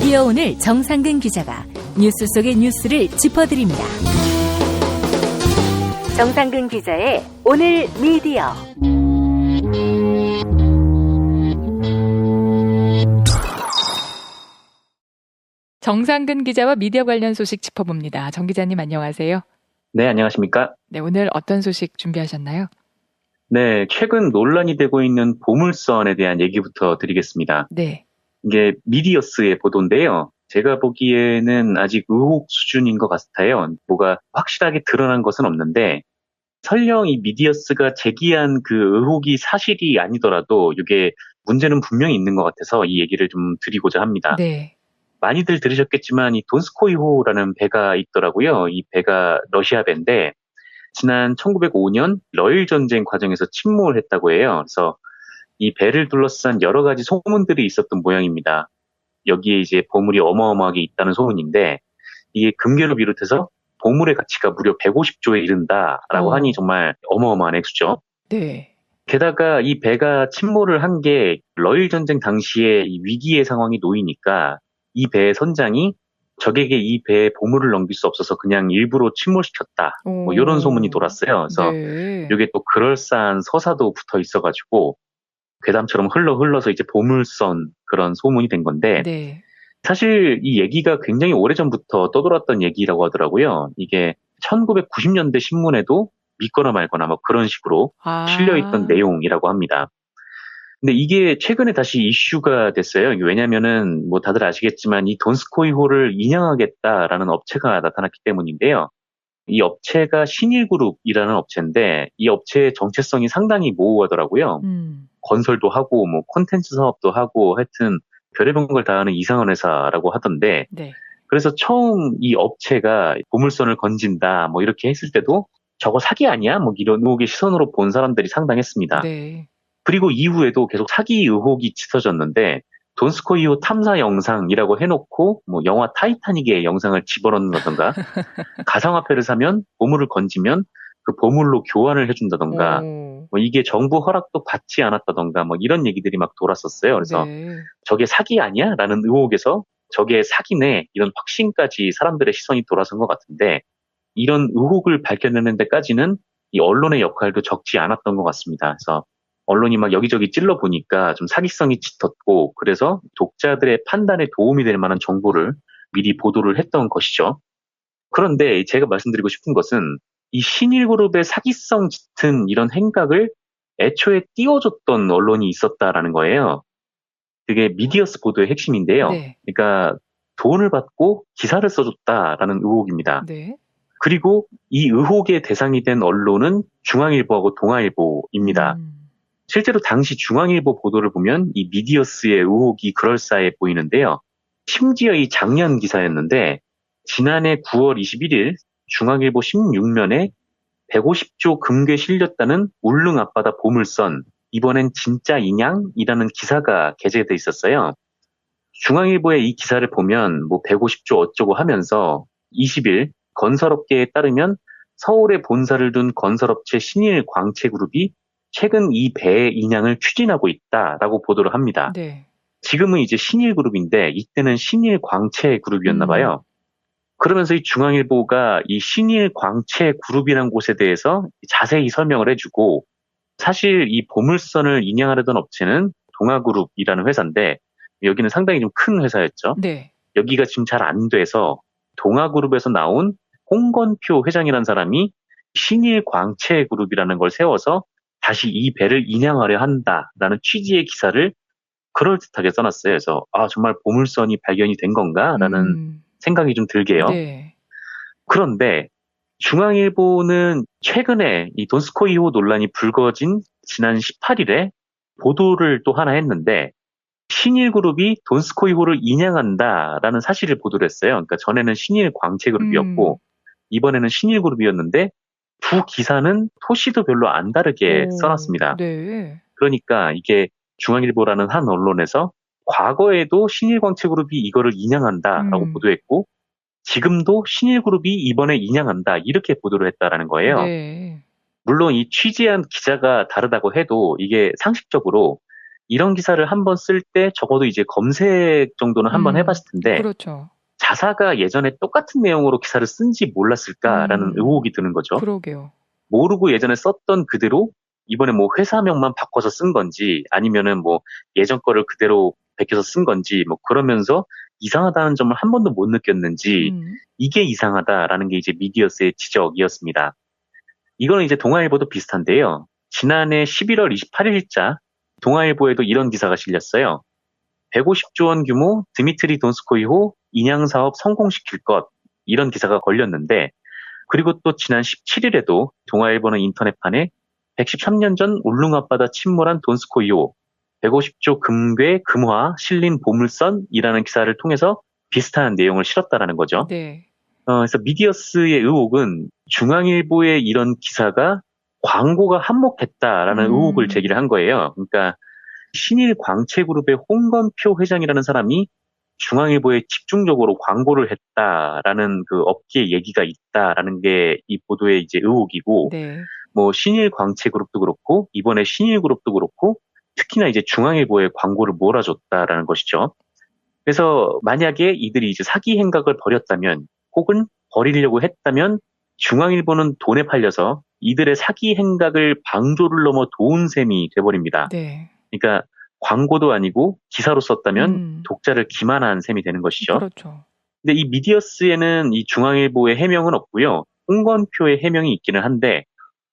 미디어 오늘 정상근 기자가 뉴스 속의 뉴스를 짚어드립니다. 정상근 기자의 오늘 미디어. 정상근 기자와 미디어 관련 소식 짚어봅니다. 정 기자님 안녕하세요. 네, 안녕하십니까? 네, 오늘 어떤 소식 준비하셨나요? 네, 최근 논란이 되고 있는 보물선에 대한 얘기부터 드리겠습니다. 네. 이게 미디어스의 보도인데요. 제가 보기에는 아직 의혹 수준인 것 같아요. 뭐가 확실하게 드러난 것은 없는데 설령 이 미디어스가 제기한 그 의혹이 사실이 아니더라도 이게 문제는 분명히 있는 것 같아서 이 얘기를 좀 드리고자 합니다. 네. 많이들 들으셨겠지만 이 돈스코이호라는 배가 있더라고요. 이 배가 러시아 배인데 지난 1905년 러일 전쟁 과정에서 침몰을 했다고 해요. 그래서 이 배를 둘러싼 여러 가지 소문들이 있었던 모양입니다. 여기에 이제 보물이 어마어마하게 있다는 소문인데 이게 금괴로 비롯해서 보물의 가치가 무려 150조에 이른다라고 하니 정말 어마어마한 액수죠. 네. 게다가 이 배가 침몰을 한 게 러일 전쟁 당시에 이 위기의 상황이 놓이니까 이 배의 선장이 적에게 이 배에 보물을 넘길 수 없어서 그냥 일부러 침몰시켰다. 뭐 이런 소문이 돌았어요. 그래서 네. 이게 또 그럴싸한 서사도 붙어 있어가지고 괴담처럼 흘러서 이제 보물선 그런 소문이 된 건데 네. 사실 이 얘기가 굉장히 오래전부터 떠돌았던 얘기라고 하더라고요. 이게 1990년대 신문에도 믿거나 말거나 뭐 그런 식으로 실려있던 내용이라고 합니다. 근데 이게 최근에 다시 이슈가 됐어요. 왜냐면은 뭐 다들 아시겠지만 이 돈스코이호를 인양하겠다라는 업체가 나타났기 때문인데요. 이 업체가 신일그룹이라는 업체인데 이 업체의 정체성이 상당히 모호하더라고요. 건설도 하고 뭐 콘텐츠 사업도 하고 하여튼 별의별 걸 다 하는 이상한 회사라고 하던데 네. 그래서 처음 이 업체가 보물선을 건진다 뭐 이렇게 했을 때도 저거 사기 아니야? 뭐 이런 의혹의 시선으로 본 사람들이 상당했습니다. 네. 그리고 이후에도 계속 사기 의혹이 짙어졌는데 돈스코이호 탐사 영상이라고 해놓고 뭐 영화 타이타닉의 영상을 집어넣는다던가 가상화폐를 사면 보물을 건지면 그 보물로 교환을 해준다던가 뭐 이게 정부 허락도 받지 않았다던가 뭐 이런 얘기들이 막 돌았었어요. 그래서 네. 저게 사기 아니야? 라는 의혹에서 저게 사기네 이런 확신까지 사람들의 시선이 돌아선 것 같은데 이런 의혹을 밝혀내는 데까지는 이 언론의 역할도 적지 않았던 것 같습니다. 그래서 언론이 막 여기저기 찔러보니까 좀 사기성이 짙었고 그래서 독자들의 판단에 도움이 될 만한 정보를 미리 보도를 했던 것이죠. 그런데 제가 말씀드리고 싶은 것은 이 신일그룹의 사기성 짙은 이런 행각을 애초에 띄워줬던 언론이 있었다라는 거예요. 그게 미디어스 보도의 핵심인데요. 네. 그러니까 돈을 받고 기사를 써줬다라는 의혹입니다. 네. 그리고 이 의혹의 대상이 된 언론은 중앙일보하고 동아일보입니다. 실제로 당시 중앙일보 보도를 보면 이 미디어스의 의혹이 그럴싸해 보이는데요. 심지어 이 작년 기사였는데 지난해 9월 21일 중앙일보 16면에 150조 금괴 실렸다는 울릉 앞바다 보물선 이번엔 진짜 인양이라는 기사가 게재돼 있었어요. 중앙일보의 이 기사를 보면 뭐 150조 어쩌고 하면서 20일 건설업계에 따르면 서울에 본사를 둔 건설업체 신일광채그룹이 최근 이 배의 인양을 추진하고 있다라고 보도를 합니다. 네. 지금은 이제 신일그룹인데 이때는 신일광채그룹이었나 봐요. 그러면서 이 중앙일보가 이 신일광채그룹이라는 곳에 대해서 자세히 설명을 해주고 사실 이 보물선을 인양하려던 업체는 동아그룹이라는 회사인데 여기는 상당히 좀 큰 회사였죠. 네. 여기가 지금 잘 안 돼서 동아그룹에서 나온 홍건표 회장이라는 사람이 신일광채그룹이라는 걸 세워서 다시 이 배를 인양하려 한다라는 취지의 기사를 그럴듯하게 써놨어요. 그래서 정말 보물선이 발견이 된 건가라는 생각이 좀 들게요. 네. 그런데 중앙일보는 최근에 이 돈스코이호 논란이 불거진 지난 18일에 보도를 또 하나 했는데 신일그룹이 돈스코이호를 인양한다라는 사실을 보도를 했어요. 그러니까 전에는 신일광채그룹이었고 이번에는 신일그룹이었는데 두 기사는 토시도 별로 안 다르게 써놨습니다. 네. 그러니까 이게 중앙일보라는 한 언론에서 과거에도 신일광채그룹이 이거를 인양한다라고 보도했고 지금도 신일그룹이 이번에 인양한다 이렇게 보도를 했다라는 거예요. 네. 물론 이 취재한 기자가 다르다고 해도 이게 상식적으로 이런 기사를 한번 쓸 때 적어도 이제 검색 정도는 한번 해봤을 텐데 그렇죠. 자사가 예전에 똑같은 내용으로 기사를 쓴지 몰랐을까라는 의혹이 드는 거죠. 그러게요. 모르고 예전에 썼던 그대로 이번에 뭐 회사명만 바꿔서 쓴 건지 아니면은 뭐 예전 거를 그대로 베껴서 쓴 건지 뭐 그러면서 이상하다는 점을 한 번도 못 느꼈는지 이게 이상하다라는 게 이제 미디어스의 지적이었습니다. 이거는 이제 동아일보도 비슷한데요. 지난해 11월 28일자 동아일보에도 이런 기사가 실렸어요. 150조 원 규모 드미트리 돈스코이호 인양사업 성공시킬 것 이런 기사가 걸렸는데 그리고 또 지난 17일에도 동아일보는 인터넷판에 113년 전 울릉 앞바다 침몰한 돈스코이호 150조 금괴 금화 실린 보물선이라는 기사를 통해서 비슷한 내용을 실었다라는 거죠. 네. 그래서 미디어스의 의혹은 중앙일보의 이런 기사가 광고가 한몫했다라는 의혹을 제기를 한 거예요. 그러니까 신일 광채그룹의 홍건표 회장이라는 사람이 중앙일보에 집중적으로 광고를 했다라는 그 업계 얘기가 있다라는 게 이 보도의 이제 의혹이고, 네. 뭐 신일 광채그룹도 그렇고 이번에 신일그룹도 그렇고 특히나 이제 중앙일보에 광고를 몰아줬다라는 것이죠. 그래서 만약에 이들이 이제 사기 행각을 벌였다면 혹은 벌이려고 했다면 중앙일보는 돈에 팔려서 이들의 사기 행각을 방조를 넘어 도운 셈이 돼버립니다. 네. 그러니까 광고도 아니고 기사로 썼다면 독자를 기만한 셈이 되는 것이죠. 그렇죠. 근데 이 미디어스에는 이 중앙일보의 해명은 없고요. 홍건표의 해명이 있기는 한데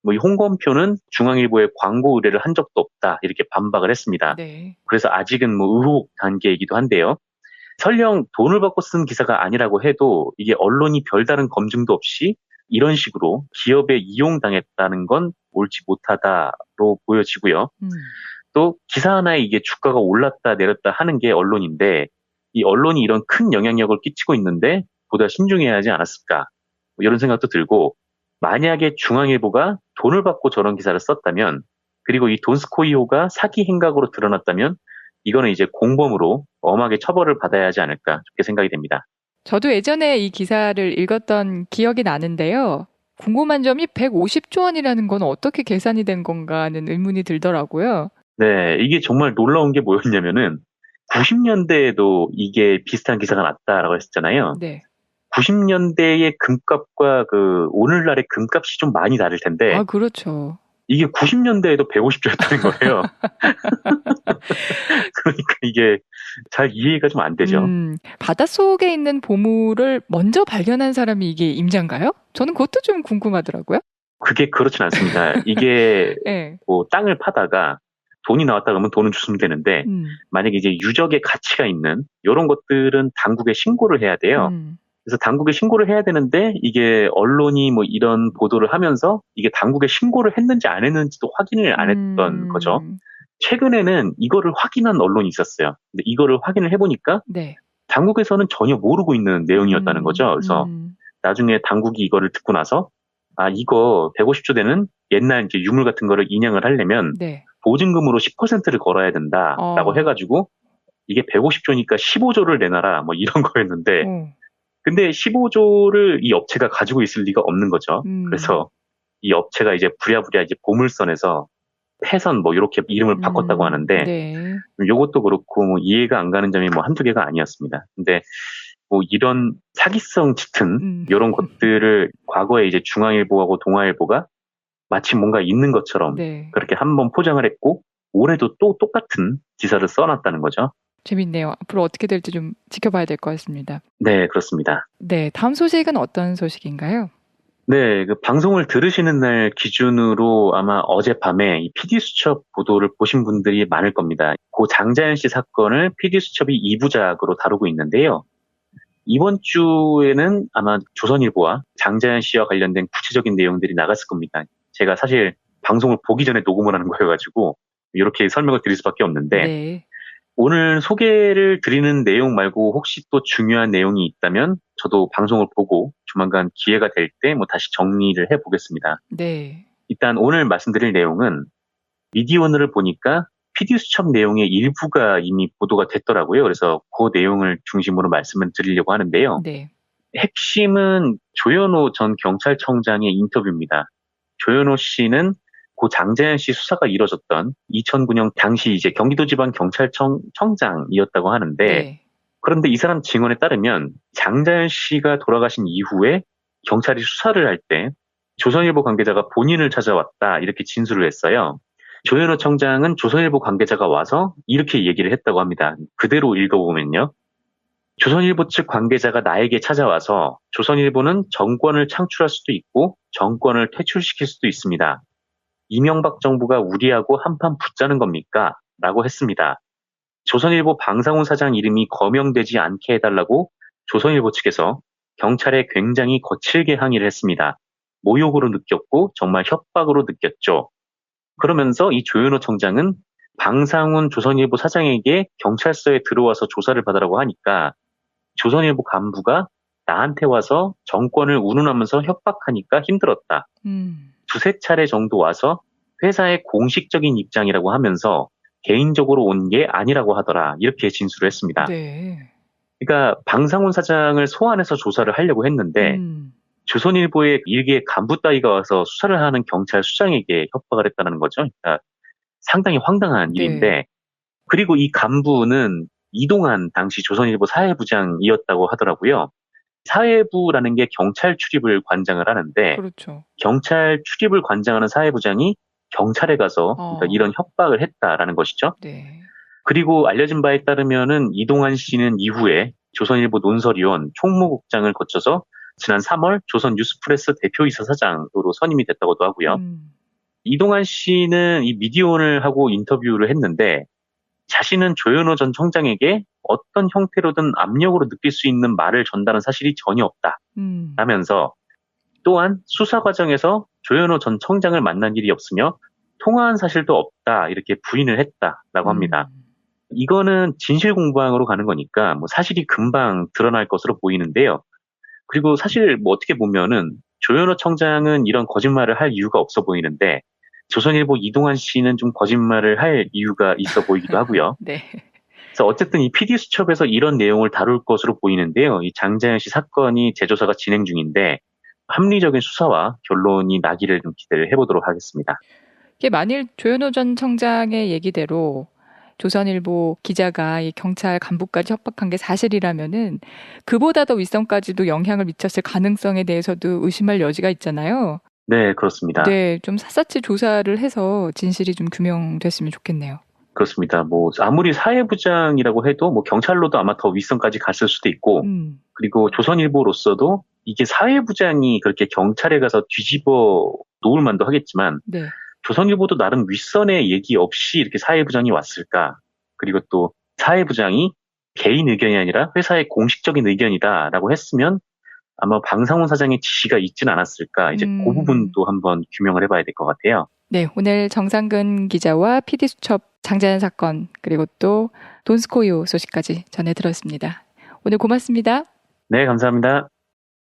뭐 이 홍건표는 중앙일보에 광고 의뢰를 한 적도 없다 이렇게 반박을 했습니다. 네. 그래서 아직은 뭐 의혹 단계이기도 한데요. 설령 돈을 받고 쓴 기사가 아니라고 해도 이게 언론이 별다른 검증도 없이 이런 식으로 기업에 이용당했다는 건 옳지 못하다로 보여지고요. 또 기사 하나에 이게 주가가 올랐다 내렸다 하는 게 언론인데 이 언론이 이런 큰 영향력을 끼치고 있는데 보다 신중해야 하지 않았을까 뭐 이런 생각도 들고 만약에 중앙일보가 돈을 받고 저런 기사를 썼다면 그리고 이 돈스코이호가 사기 행각으로 드러났다면 이거는 이제 공범으로 엄하게 처벌을 받아야 하지 않을까 그렇게 생각이 됩니다. 저도 예전에 이 기사를 읽었던 기억이 나는데요. 궁금한 점이 150조 원이라는 건 어떻게 계산이 된 건가 하는 의문이 들더라고요. 네, 이게 정말 놀라운 게 뭐였냐면은 90년대에도 이게 비슷한 기사가 났다라고 했었잖아요. 네. 90년대의 금값과 그 오늘날의 금값이 좀 많이 다를 텐데 아, 그렇죠. 이게 90년대에도 150조였다는 거예요. 그러니까 이게 잘 이해가 좀 안 되죠. 바닷속에 있는 보물을 먼저 발견한 사람이 이게 임자인가요? 저는 그것도 좀 궁금하더라고요. 그게 그렇진 않습니다. 이게 네. 뭐 땅을 파다가 돈이 나왔다 그러면 돈은 주시면 되는데 만약에 이제 유적의 가치가 있는 이런 것들은 당국에 신고를 해야 돼요. 그래서 당국에 신고를 해야 되는데 이게 언론이 뭐 이런 보도를 하면서 이게 당국에 신고를 했는지 안 했는지도 확인을 안 했던 거죠. 최근에는 이거를 확인한 언론이 있었어요. 근데 이거를 확인을 해보니까 네. 당국에서는 전혀 모르고 있는 내용이었다는 거죠. 그래서 나중에 당국이 이거를 듣고 나서 아 이거 150조 되는 옛날 이제 유물 같은 거를 인양을 하려면 네. 보증금으로 10%를 걸어야 된다라고 해가지고 이게 150조니까 15조를 내놔라 뭐 이런 거였는데 근데 15조를 이 업체가 가지고 있을 리가 없는 거죠. 그래서 이 업체가 이제 부랴부랴 이제 보물선에서 패선 뭐 이렇게 이름을 바꿨다고 하는데 네. 이것도 그렇고 뭐 이해가 안 가는 점이 뭐 한두 개가 아니었습니다. 근데 뭐 이런 사기성 짙은 이런 것들을 과거에 이제 중앙일보하고 동아일보가 마치 뭔가 있는 것처럼 네. 그렇게 한번 포장을 했고 올해도 또 똑같은 기사를 써놨다는 거죠. 재밌네요. 앞으로 어떻게 될지 좀 지켜봐야 될 것 같습니다. 네, 그렇습니다. 네, 다음 소식은 어떤 소식인가요? 네, 그 방송을 들으시는 날 기준으로 아마 어젯밤에 이 PD수첩 보도를 보신 분들이 많을 겁니다. 고 장자연 씨 사건을 PD수첩이 2부작으로 다루고 있는데요. 이번 주에는 아마 조선일보와 장자연 씨와 관련된 구체적인 내용들이 나갔을 겁니다. 제가 사실 방송을 보기 전에 녹음을 하는 거여가지고 이렇게 설명을 드릴 수밖에 없는데 네. 오늘 소개를 드리는 내용 말고 혹시 또 중요한 내용이 있다면 저도 방송을 보고 조만간 기회가 될 때 뭐 다시 정리를 해보겠습니다. 네. 일단 오늘 말씀드릴 내용은 미디어오늘을 보니까 PD수첩 내용의 일부가 이미 보도가 됐더라고요. 그래서 그 내용을 중심으로 말씀을 드리려고 하는데요. 네. 핵심은 조현오 전 경찰청장의 인터뷰입니다. 조현오 씨는 고 장자연 씨 수사가 이뤄졌던 2009년 당시 이제 경기도지방경찰청 청장이었다고 하는데 네. 그런데 이 사람 증언에 따르면 장자연 씨가 돌아가신 이후에 경찰이 수사를 할 때 조선일보 관계자가 본인을 찾아왔다 이렇게 진술을 했어요. 조현호 청장은 조선일보 관계자가 와서 이렇게 얘기를 했다고 합니다. 그대로 읽어보면요. 조선일보 측 관계자가 나에게 찾아와서 조선일보는 정권을 창출할 수도 있고 정권을 퇴출시킬 수도 있습니다. 이명박 정부가 우리하고 한판 붙자는 겁니까? 라고 했습니다. 조선일보 방상훈 사장 이름이 거명되지 않게 해달라고 조선일보 측에서 경찰에 굉장히 거칠게 항의를 했습니다. 모욕으로 느꼈고 정말 협박으로 느꼈죠. 그러면서 이 조현호 청장은 방상훈 조선일보 사장에게 경찰서에 들어와서 조사를 받으라고 하니까 조선일보 간부가 나한테 와서 정권을 운운하면서 협박하니까 힘들었다. 두세 차례 정도 와서 회사의 공식적인 입장이라고 하면서 개인적으로 온 게 아니라고 하더라. 이렇게 진술을 했습니다. 네. 그러니까 방상훈 사장을 소환해서 조사를 하려고 했는데 조선일보의 일개 간부 따위가 와서 수사를 하는 경찰 수장에게 협박을 했다는 거죠. 그러니까 상당히 황당한 일인데 그리고 이 간부는 이동환 당시 조선일보 사회부장이었다고 하더라고요. 사회부라는 게 경찰 출입을 관장을 하는데 그렇죠. 경찰 출입을 관장하는 사회부장이 경찰에 가서 그러니까 이런 협박을 했다라는 것이죠. 네. 그리고 알려진 바에 따르면은 이동환 씨는 이후에 조선일보 논설위원 총무국장을 거쳐서 지난 3월 조선 뉴스프레스 대표이사 사장으로 선임이 됐다고도 하고요. 이동환 씨는 이 미디어오늘 하고 인터뷰를 했는데 자신은 조현호 전 청장에게 어떤 형태로든 압력으로 느낄 수 있는 말을 전달한 사실이 전혀 없다 라면서 또한 수사 과정에서 조현호 전 청장을 만난 일이 없으며 통화한 사실도 없다 이렇게 부인을 했다라고 합니다. 이거는 진실 공방으로 가는 거니까 뭐 사실이 금방 드러날 것으로 보이는데요. 그리고 사실 뭐 어떻게 보면은 조현호 청장은 이런 거짓말을 할 이유가 없어 보이는데 조선일보 이동환 씨는 좀 거짓말을 할 이유가 있어 보이기도 하고요. 네. 그래서 어쨌든 이 PD수첩에서 이런 내용을 다룰 것으로 보이는데요. 이 장자연 씨 사건이 재조사가 진행 중인데 합리적인 수사와 결론이 나기를 좀 기대를 해보도록 하겠습니다. 이게 만일 조현호 전 청장의 얘기대로 조선일보 기자가 이 경찰 간부까지 협박한 게 사실이라면은 그보다 더 윗선까지도 영향을 미쳤을 가능성에 대해서도 의심할 여지가 있잖아요. 네, 그렇습니다. 네, 좀 샅샅이 조사를 해서 진실이 좀 규명됐으면 좋겠네요. 그렇습니다. 뭐 아무리 사회부장이라고 해도 뭐 경찰로도 아마 더 윗선까지 갔을 수도 있고 그리고 조선일보로서도 이게 사회부장이 그렇게 경찰에 가서 뒤집어 놓을 만도 하겠지만 네. 조선일보도 나름 윗선의 얘기 없이 이렇게 사회부장이 왔을까? 그리고 또 사회부장이 개인 의견이 아니라 회사의 공식적인 의견이다라고 했으면 아마 방상훈 사장의 지시가 있지는 않았을까? 이제 그 부분도 한번 규명을 해봐야 될 것 같아요. 네, 오늘 정상근 기자와 PD수첩 장자연 사건 그리고 또 돈스코이오 소식까지 전해들었습니다. 오늘 고맙습니다. 네, 감사합니다.